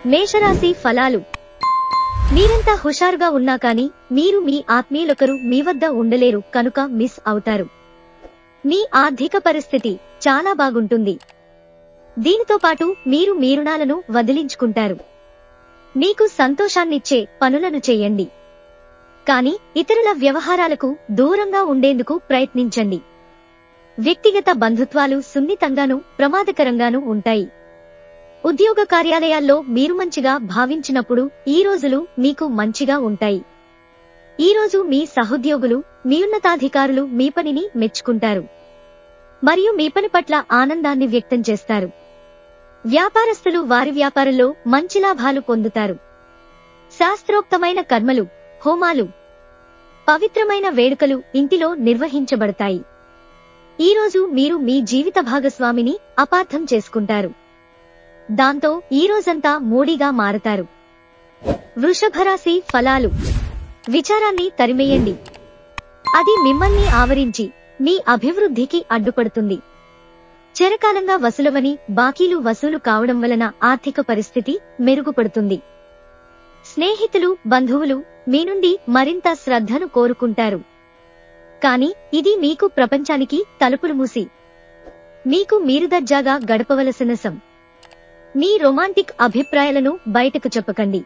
మేషరాశి ఫలాలు. మీరెంత హుషారుగా ఉన్నా కానీ మీరు మీ ఆత్మీయులొకరు మీ వద్ద ఉండలేరు కనుక మిస్ అవుతారు. మీ ఆర్థిక పరిస్థితి చాలా బాగుంటుంది. దీనితో పాటు మీరు మీ రుణాలను వదిలించుకుంటారు. మీకు సంతోషాన్నిచ్చే పనులను చేయండి. కానీ ఇతరుల వ్యవహారాలకు దూరంగా ఉండేందుకు ప్రయత్నించండి. వ్యక్తిగత బంధుత్వాలు సున్నితంగానూ ప్రమాదకరంగానూ ఉంటాయి. ఉద్యోగ కార్యాలయాల్లో మీరు మంచిగా భావించినప్పుడు ఈ రోజులు మీకు మంచిగా ఉంటాయి. ఈ రోజు మీ సహోద్యోగులు, మీ ఉన్నతాధికారులు మీ పనిని మెచ్చుకుంటారు మరియు మీ పని పట్ల ఆనందాన్ని వ్యక్తం చేస్తారు. వ్యాపారస్తులు వారి వ్యాపారంలో మంచి లాభాలు పొందుతారు. శాస్త్రోక్తమైన కర్మలు, హోమాలు, పవిత్రమైన వేడుకలు ఇంటిలో నిర్వహించబడతాయి. ఈ రోజు మీరు మీ జీవిత భాగస్వామిని అపార్థం చేసుకుంటారు. దాంతో ఈ రోజంతా మూడీగా మారతారు. వృషభరాశి ఫలాలు. విచారాన్ని తరిమేయండి. అది మిమ్మల్ని ఆవరించి మీ అభివృద్ధికి అడ్డుపడుతుంది. చిరకాలంగా వసూలవని బాకీలు వసూలు కావడం వలన ఆర్థిక పరిస్థితి మెరుగుపడుతుంది. స్నేహితులు, బంధువులు మీ నుండి మరింత శ్రద్ధను కోరుకుంటారు. కానీ ఇది మీకు ప్రపంచానికి తలుపులు మూసి మీకు మీరు దర్జాగా గడపవలసిన సం. మీ రొమాంటిక్ అభిప్రాయాలను బయటకు చెప్పకండి.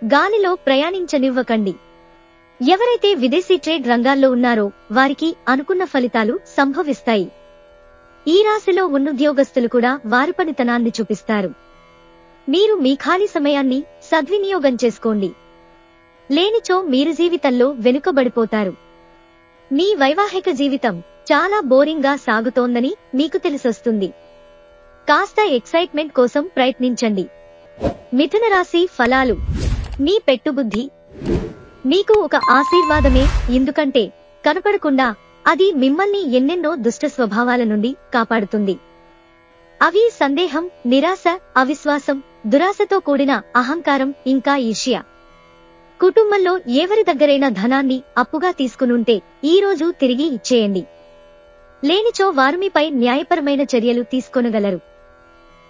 గాలిలో ప్రయాణించనివ్వకండి. ఎవరైతే విదేశీ ట్రేడ్ రంగాల్లో ఉన్నారో వారికి అనుకున్న ఫలితాలు సంభవిస్తాయి. ఈ రాశిలో ఉన్నుద్యోగస్తులు కూడా వారి పనితనాన్ని చూపిస్తారు. మీరు మీ ఖాళీ సమయాన్ని సద్వినియోగం చేసుకోండి. లేనిచో మీరు జీవితంలో వెనుకబడిపోతారు. మీ వైవాహిక జీవితం చాలా బోరింగ్గా సాగుతోందని మీకు తెలిసొస్తుంది. కాస్త ఎక్సైట్మెంట్ కోసం ప్రయత్నించండి. మిథున రాశి ఫలాలు. మీ పెట్టుబుద్ధి మీకు ఒక ఆశీర్వాదమే, ఎందుకంటే కనపడకుండా అది మిమ్మల్ని ఎన్నెన్నో దుష్ట స్వభావాల నుండి కాపాడుతుంది. అవి సందేహం, నిరాశ, అవిశ్వాసం, దురాశతో కూడిన అహంకారం, ఇంకా ఈర్ష్య. కుటుంబంలో ఎవరి దగ్గరైనా ధనాన్ని అప్పుగా తీసుకునుంటే ఈ రోజు తిరిగి ఇచ్చేయండి. లేనిచో వారు మీపై న్యాయపరమైన చర్యలు తీసుకొనగలరు.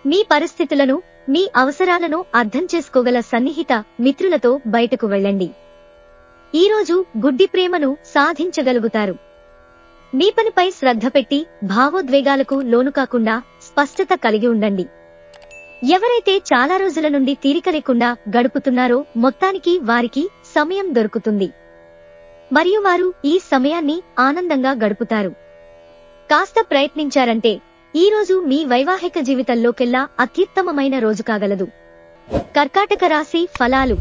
మీ పరిస్థితులను, మీ అవసరాలను అర్థం చేసుకోగల సన్నిహిత మిత్రులతో బయటకు వెళ్ళండి. ఈ రోజు గుడ్డి ప్రేమను సాధించగలుగుతారు. మీ పనిపై శ్రద్ధ పెట్టి భావోద్వేగాలకు లోను కాకుండా స్పష్టత కలిగి ఉండండి. ఎవరైతే చాలా రోజుల నుండి తీరిక లేకుండా గడుపుతున్నారో మొత్తానికి వారికి సమయం దొరుకుతుంది మరియు వారు ఈ సమయాన్ని ఆనందంగా గడుపుతారు. కాస్త ప్రయత్నించారంటే ఈ రోజు మీ వైవాహిక జీవితంలోకెల్లా అత్యుత్తమమైన రోజు కాగలదు. కర్కాటక రాశి ఫలాలు.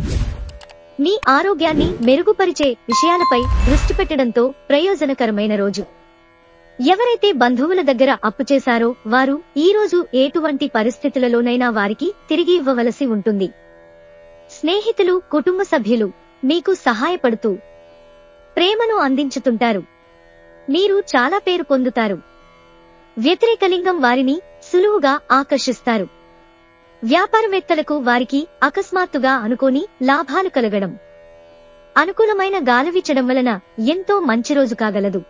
మీ ఆరోగ్యాన్ని మెరుగుపరిచే విషయాలపై దృష్టి పెట్టడంతో ప్రయోజనకరమైన రోజు. ఎవరైతే బంధువుల దగ్గర అప్పు చేశారో వారు ఈ రోజు ఎటువంటి పరిస్థితులలోనైనా వారికి తిరిగి ఇవ్వవలసి ఉంటుంది. స్నేహితులు, కుటుంబ సభ్యులు మీకు సహాయపడుతూ ప్రేమను అందించుతుంటారు. మీరు చాలా పేరు పొందుతారు. వ్యతిరేక లింగం వారిని సులువుగా ఆకర్షిస్తారు. వ్యాపారవేత్తలకు వారికి అకస్మాత్తుగా అనుకోని లాభాలు కలగడం, అనుకూలమైన గాలి వీచడం వలన ఎంతో మంచి రోజు కాగలదు.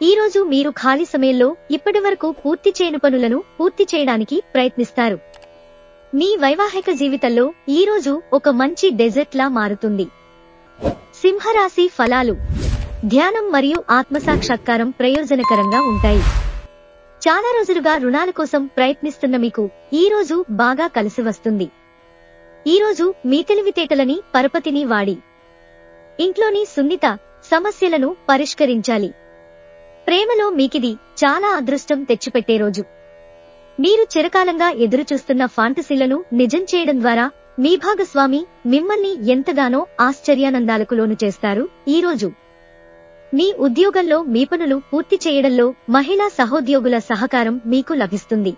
ఈ రోజు మీరు ఖాళీ సమయంలో ఇప్పటివరకు పూర్తి చేయని పనులను పూర్తి చేయడానికి ప్రయత్నిస్తారు. మీ వైవాహిక జీవితంలో ఈ రోజు ఒక మంచి డెజర్ట్ లా మారుతుంది. సింహరాశి ఫలాలు. ధ్యానం మరియు ఆత్మసాక్షాత్కారం ప్రయోజనకరంగా ఉంటాయి. చాలా రోజులుగా రుణాల కోసం ప్రయత్నిస్తున్న మీకు ఈ రోజు బాగా కలిసి వస్తుంది. ఈ రోజు మీ తెలివితేటలని పరపతిని వాడి ఇంట్లోని సున్నిత సమస్యలను పరిష్కరించాలి. ప్రేమలో మీకిది చాలా అదృష్టం తెచ్చిపెట్టే రోజు. మీరు చిరకాలంగా ఎదురుచూస్తున్న ఫాంటసీలను నిజం చేయడం ద్వారా మీ భాగస్వామి మిమ్మల్ని ఎంతగానో ఆశ్చర్యానందాలకు లోను చేస్తారు. ఈ రోజు మీ ఉద్యోగంలో మీ పనులు పూర్తి చేయడంలో మహిళా సహోద్యోగుల సహకారం మీకు లభిస్తుంది.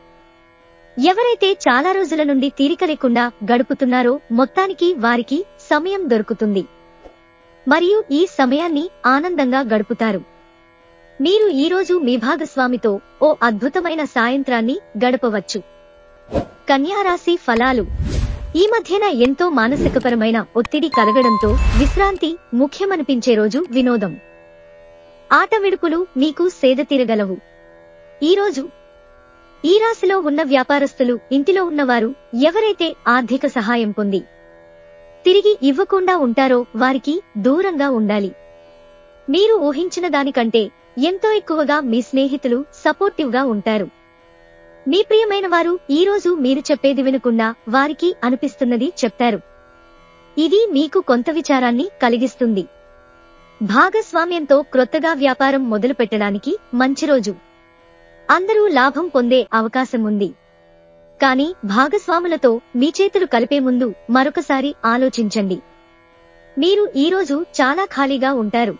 ఎవరైతే చాలా రోజుల నుండి తీరిక లేకుండా గడుపుతున్నారో మొత్తానికి వారికి సమయం దొరుకుతుంది మరియు ఈ సమయాన్ని ఆనందంగా గడుపుతారు. మీరు ఈ రోజు మీ భాగస్వామితో ఓ అద్భుతమైన సాయంత్రాన్ని గడపవచ్చు. కన్యా రాశి ఫలాలు. ఈ మధ్యన ఎంతో మానసికపరమైన ఒత్తిడి కలగడంతో విశ్రాంతి ముఖ్యమనిపించే రోజు. వినోదం, ఆట విడుపులు మీకు సేద తీరగలవు. ఈ రోజు ఈ రాశిలో ఉన్న వ్యాపారస్తులు, ఇంటిలో ఉన్నవారు ఎవరైతే ఆర్థిక సహాయం పొంది తిరిగి ఇవ్వకుండా ఉంటారో వారికి దూరంగా ఉండాలి. మీరు ఊహించిన దానికంటే ఎంతో ఎక్కువగా మీ స్నేహితులు సపోర్టివ్ గా ఉంటారు. మీ ప్రియమైన వారు ఈరోజు మీరు చెప్పేది వినకుండా వారికి అనిపిస్తున్నది చెప్తారు. ఇది మీకు కొంత విచారాన్ని కలిగిస్తుంది. భాగస్వామ్యంతో క్రొత్తగా వ్యాపారం మొదలు పెట్టడానికి మంచి రోజు. అందరూ లాభం పొందే అవకాశం ఉంది. కానీ భాగస్వాములతో మీ చేతులు కలిపే ముందు మరొకసారి ఆలోచించండి. మీరు ఈరోజు చాలా ఖాళీగా ఉంటారు.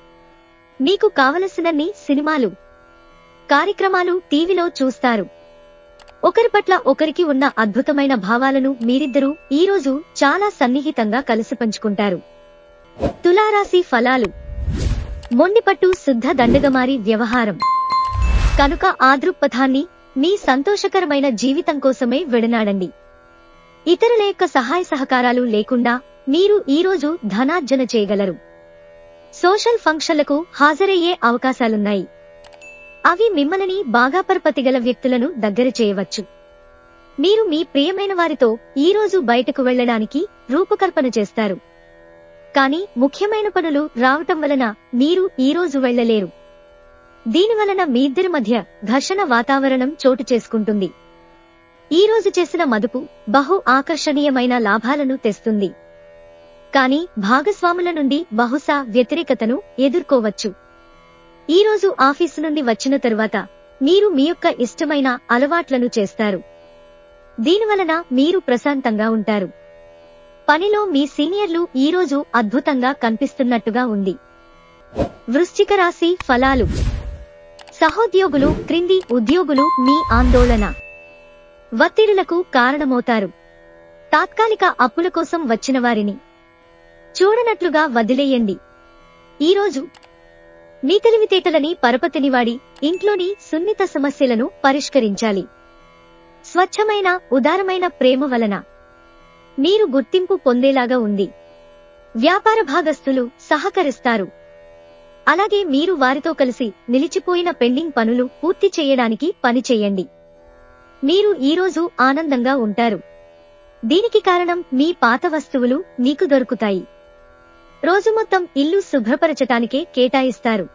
మీకు కావలసినన్ని సినిమాలు, కార్యక్రమాలు టీవీలో చూస్తారు. ఒకరి పట్ల ఒకరికి ఉన్న అద్భుతమైన భావాలను మీరిద్దరూ ఈరోజు చాలా సన్నిహితంగా కలిసి పంచుకుంటారు. తులారాశి ఫలాలు. మొండిపట్టు శుద్ధ దండగమారి వ్యవహారం కనుక ఆ దృక్పథాన్ని మీ సంతోషకరమైన జీవితం కోసమే విడనాడండి. ఇతరుల యొక్క సహాయ సహకారాలు లేకుండా మీరు ఈరోజు ధనార్జన చేయగలరు. సోషల్ ఫంక్షన్లకు హాజరయ్యే అవకాశాలున్నాయి. అవి మిమ్మల్ని బాగా పరపతిగల వ్యక్తులను దగ్గర చేయవచ్చు. మీరు మీ ప్రియమైన వారితో ఈరోజు బయటకు వెళ్లడానికి రూపకల్పన చేస్తారు. కానీ ముఖ్యమైన పనులు రావటం వలన మీరు ఈరోజు వెళ్లలేరు. దీనివలన మీ ఇద్దరి మధ్య ఘర్షణ వాతావరణం చోటు చేసుకుంటుంది. ఈరోజు చేసిన మదుపు బహు ఆకర్షణీయమైన లాభాలను తెస్తుంది. కానీ భాగస్వాముల నుండి బహుశా వ్యతిరేకతను ఎదుర్కోవచ్చు. ఈరోజు ఆఫీసు నుండి వచ్చిన తరువాత మీరు మీ యొక్క ఇష్టమైన అలవాట్లను చేస్తారు. దీనివలన మీరు ప్రశాంతంగా ఉంటారు. పనిలో మీ సీనియర్లు ఈరోజు అద్భుతంగా కనిపిస్తున్నట్టుగా ఉంది. వృశ్చిక రాశి ఫలాలు. సహోద్యోగులు, క్రింది ఉద్యోగులు మీ ఆందోళన, ఒత్తిడులకు కారణమవుతారు. తాత్కాలిక అప్పుల కోసం వచ్చిన వారిని చూడనట్లుగా వదిలేయండి. ఈరోజు మీ తెలివితేటలని పరపతినివాడి ఇంట్లోని సున్నిత సమస్యలను పరిష్కరించాలి. స్వచ్ఛమైన, ఉదారమైన ప్రేమ వలన మీరు గుర్తింపు పొందేలాగా ఉంది. వ్యాపార భాగస్తులు సహకరిస్తారు. అలాగే మీరు వారితో కలిసి నిలిచిపోయిన పెండింగ్ పనులు పూర్తి చేయడానికి పని చేయండి. మీరు ఈరోజు ఆనందంగా ఉంటారు. దీనికి కారణం మీ పాత వస్తువులు మీకు దొరుకుతాయి. రోజు మొత్తం ఇల్లు శుభ్రపరచటానికే కేటాయిస్తారు.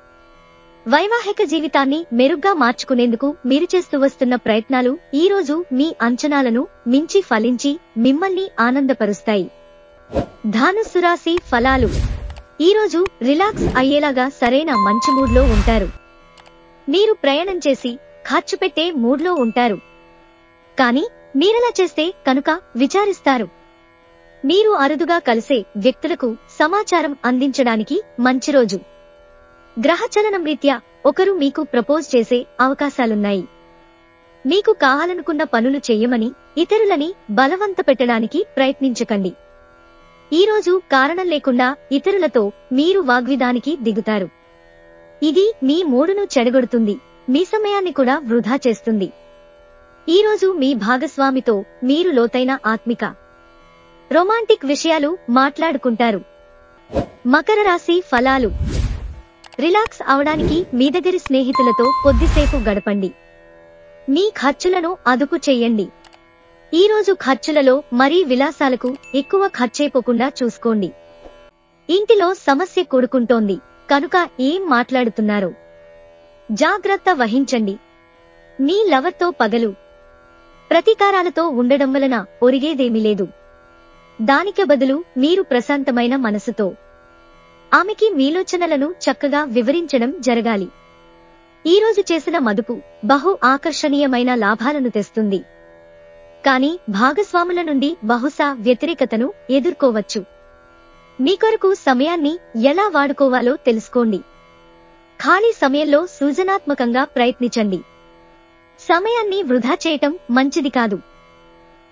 వైవాహిక జీవితాన్ని మెరుగ్గా మార్చుకునేందుకు మీరు చేస్తూ వస్తున్న ప్రయత్నాలు ఈరోజు మీ అంచనాలను మించి ఫలించి మిమ్మల్ని ఆనందపరుస్తాయి. ధనుస్సు రాశి ఫలాలు. ఈరోజు రిలాక్స్ అయ్యేలాగా సరైన మంచి మూడ్లో ఉంటారు. మీరు ప్రయాణం చేసి ఖర్చు పెట్టే మూడ్లో ఉంటారు. కానీ మీరలా చేస్తే కనుక విచారిస్తారు. మీరు అరుదుగా కలిసే వ్యక్తులకు సమాచారం అందించడానికి మంచి రోజు. గ్రహచలనం రీత్యా ఒకరు మీకు ప్రపోజ్ చేసే అవకాశాలున్నాయి. మీకు కావాలనుకున్న పనులు చెయ్యమని ఇతరులని బలవంత పెట్టడానికి ప్రయత్నించకండి. ఈరోజు కారణం లేకుండా ఇతరులతో మీరు వాగ్విదానికి దిగుతారు. ఇది మీ మూడును చెడగొడుతుంది, మీ సమయాన్ని కూడా వృధా చేస్తుంది. ఈరోజు మీ భాగస్వామితో మీరు లోతైన ఆత్మిక, రొమాంటిక్ విషయాలు మాట్లాడుకుంటారు. మకర రాశి ఫలాలు. రిలాక్స్ అవడానికి మీ దగ్గరి స్నేహితులతో కొద్దిసేపు గడపండి. మీ ఖర్చులను అదుపు చెయ్యండి. ఈరోజు ఖర్చులలో మరీ విలాసాలకు ఎక్కువ ఖర్చైపోకుండా చూసుకోండి. ఇంటిలో సమస్య కూడుకుంటోంది కనుక ఏం మాట్లాడుతున్నారో జాగ్రత్త వహించండి. మీ లవర్తో పగలు ప్రతీకారాలతో ఉండడం వలన ఒరిగేదేమీ లేదు. దానికి బదులు మీరు ప్రశాంతమైన మనసుతో ఆమెకి మీలోచనలను చక్కగా వివరించడం జరగాలి. ఈరోజు చేసిన మదుపు బహు ఆకర్షణీయమైన లాభాలను తెస్తుంది. కానీ భాగస్వాముల నుండి బహుశా వ్యతిరేకతను ఎదుర్కోవచ్చు. మీ కొరకు సమయాన్ని ఎలా వాడుకోవాలో తెలుసుకోండి. ఖాళీ సమయంలో సృజనాత్మకంగా ప్రయత్నించండి. సమయాన్ని వృధా చేయటం మంచిది కాదు.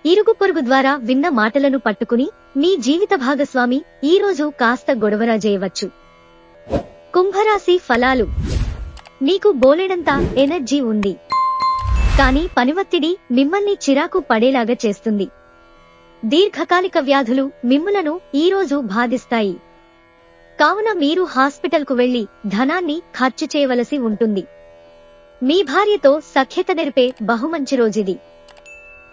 ఇరుగు పొరుగు ద్వారా విన్న మాటలను పట్టుకుని మీ జీవిత భాగస్వామి ఈరోజు కాస్త గొడవరాజేయవచ్చు. కుంభరాశి ఫలాలు. మీకు బోలెడంత ఎనర్జీ ఉంది. కానీ పనివత్తిడి మిమ్మల్ని చిరాకు పడేలాగా చేస్తుంది. దీర్ఘకాలిక వ్యాధులు మిమ్ములను ఈరోజు బాధిస్తాయి. కావున మీరు హాస్పిటల్కు వెళ్లి ధనాన్ని ఖర్చు చేయవలసి ఉంటుంది. మీ భార్యతో సఖ్యత నెరిపే బహుమంచి రోజుది.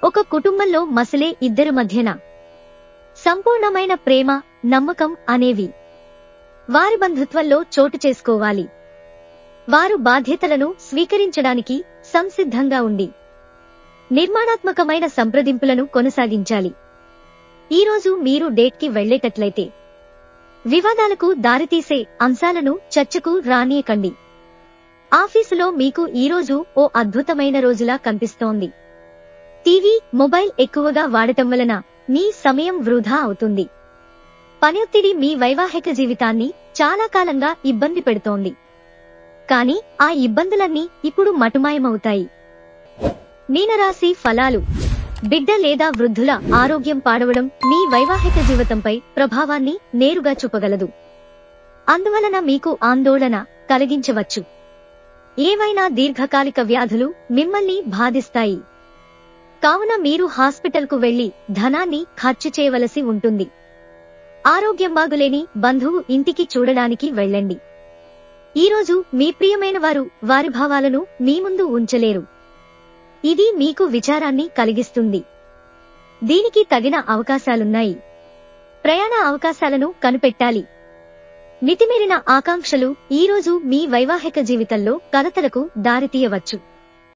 ఒక కుటుంబంలో మసలే ఇద్దరి మధ్యన సంపూర్ణమైన ప్రేమ, నమ్మకం అనేవి వారి బంధుత్వంలో చోటు చేసుకోవాలి. వారు బాధ్యతలను స్వీకరించడానికి సంసిద్ధంగా ఉండి నిర్మాణాత్మకమైన సంప్రదింపులను కొనసాగించాలి. ఈరోజు మీరు డేట్కి వెళ్లేటట్లయితే వివాదాలకు దారితీసే అంశాలను చర్చకు రానీయకండి. ఆఫీసులో మీకు ఈరోజు ఓ అద్భుతమైన రోజులా కనిపిస్తోంది. టీవీ, మొబైల్ ఎక్కువగా వాడటం వలన మీ సమయం వృధా అవుతుంది. పని ఒత్తిడి మీ వైవాహిక జీవితాన్ని చాలా కాలంగా ఇబ్బంది పెడుతోంది. కానీ ఆ ఇబ్బందులన్నీ ఇప్పుడు మటుమాయమవుతాయి. మీనరాశి ఫలాలు. బిడ్డ లేదా వృద్ధుల ఆరోగ్యం పాడవడం మీ వైవాహిక జీవితంపై ప్రభావాన్ని నేరుగా చూపగలదు. అందువలన మీకు ఆందోళన కలిగించవచ్చు. ఏవైనా దీర్ఘకాలిక వ్యాధులు మిమ్మల్ని బాధిస్తాయి. కావున మీరు హాస్పిటల్కు వెళ్లి ధనాన్ని ఖర్చు చేయవలసి ఉంటుంది. ఆరోగ్యం బాగులేని బంధువు ఇంటికి చూడడానికి వెళ్ళండి. ఈరోజు మీ ప్రియమైన వారు వారి భావాలను మీ ముందు ఉంచలేరు. ఇది మీకు విచారాన్ని కలిగిస్తుంది. దీనికి తగిన అవకాశాలున్నాయి. ప్రయాణ అవకాశాలను కనిపెట్టాలి. మితిమీరిన ఆకాంక్షలు ఈరోజు మీ వైవాహిక జీవితంలో కలతలకు దారితీయవచ్చు.